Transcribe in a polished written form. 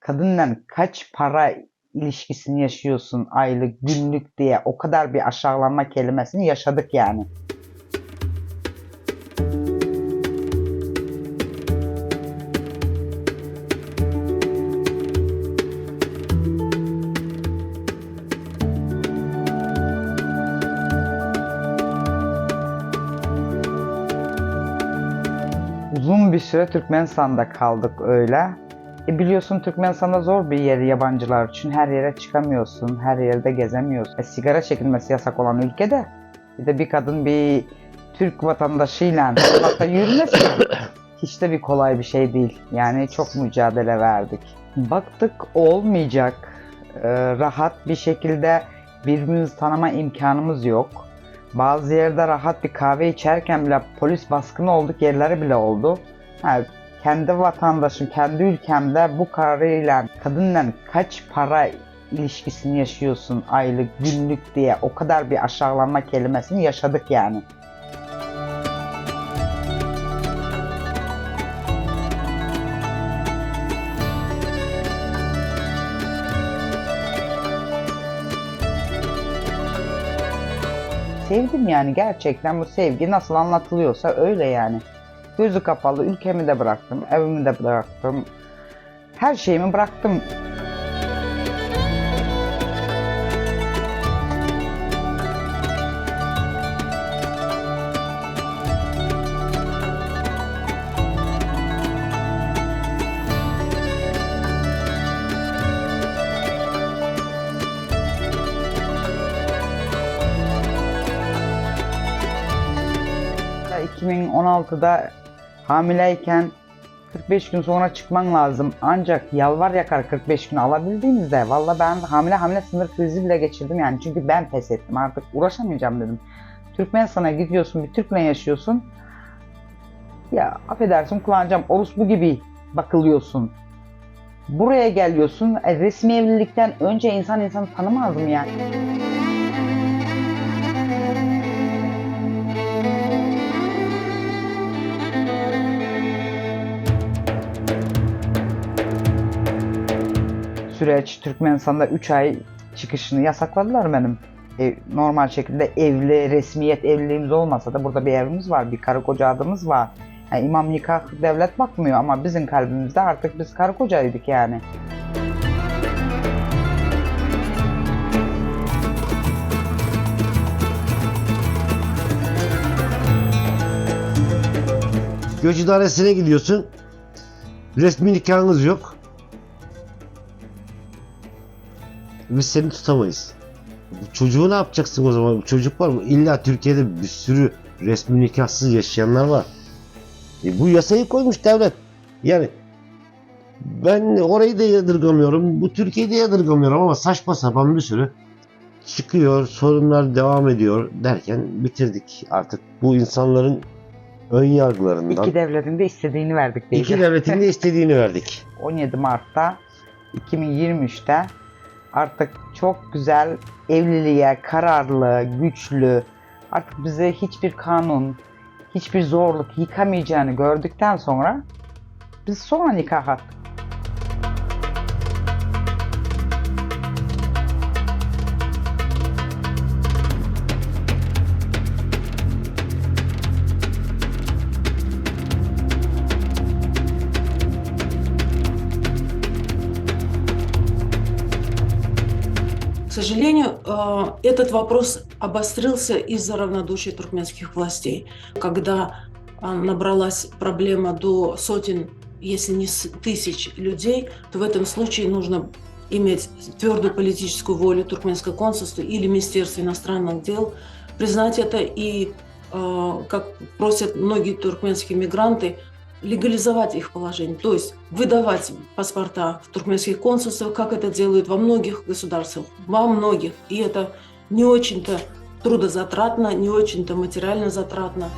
Kadınla kaç para ilişkisini yaşıyorsun aylık, günlük diye o kadar bir aşağılanma kelimesini yaşadık yani. Uzun bir süre Türkmenistan'da kaldık öyle. Biliyorsun Türkmenistan'da zor bir yer yabancılar için. Her yere çıkamıyorsun, her yerde gezemiyorsun. Sigara çekilmesi yasak olan ülkede bir de bir kadın bir Türk vatandaşıyla sokakta yürümesi hiç de bir kolay bir şey değil. Yani çok mücadele verdik. Baktık olmayacak. Rahat bir şekilde birbirimizi tanıma imkanımız yok. Bazı yerde rahat bir kahve içerken bile polis baskını olduk yerleri bile oldu. Kendi vatandaşım, kendi ülkemde bu karıyla, kadınla kaç para ilişkisini yaşıyorsun aylık, günlük diye o kadar bir aşağılanma kelimesini yaşadık yani. Sevdim yani gerçekten bu sevgi nasıl anlatılıyorsa öyle yani. Gözü kapalı ülkemi de bıraktım, evimi de bıraktım. Her şeyimi bıraktım. Da 2016'da hamileyken 45 gün sonra çıkman lazım. Ancak yalvar yakar 45 gün alabildiğimizde valla ben hamile sınır krizi bile geçirdim yani. Çünkü ben pes ettim, artık uğraşamayacağım dedim. Türkmenistan'a gidiyorsun, bir Türk'le yaşıyorsun. Ya affedersin kullanacağım orospu gibi bakılıyorsun. Buraya geliyorsun, resmi evlilikten önce insan tanımaz mı yani? Süreç Türkmenistan'da 3 ay çıkışını yasakladılar benim. Normal şekilde evli, resmiyet evliliğimiz olmasa da burada bir evimiz var, bir karı koca adımız var. Yani imam nikah devlet bakmıyor ama bizim kalbimizde artık biz karı kocaydık yani. Göç idaresine gidiyorsun. Resmi nikahınız yok. Biz seni tutamayız. Çocuğu ne yapacaksın o zaman? Çocuk var mı? İlla Türkiye'de bir sürü resmi nikahsız yaşayanlar var. Bu yasayı koymuş devlet. Yani ben orayı da yadırgamıyorum. Bu Türkiye'yi de yadırgamıyorum ama saçma sapan bir sürü çıkıyor. Sorunlar devam ediyor derken bitirdik. Artık bu insanların ön yargılarından. İki devletin de istediğini verdik değil. İki devletin de istediğini verdik. 17 Mart'ta 2023'te artık çok güzel evliliğe kararlı, güçlü, artık bize hiçbir kanun, hiçbir zorluk yıkamayacağını gördükten sonra biz sonra nikah attık. К сожалению, этот вопрос обострился из-за равнодушия туркменских властей. Когда набралась проблема до сотен, если не тысяч людей, то в этом случае нужно иметь твердую политическую волю туркменского консульства или Министерства иностранных дел, признать это и, как просят многие туркменские мигранты, легализовать их положение, то есть выдавать паспорта в туркменских консульствах, как это делают во многих государствах, во многих. И это не очень-то трудозатратно, не очень-то материально затратно.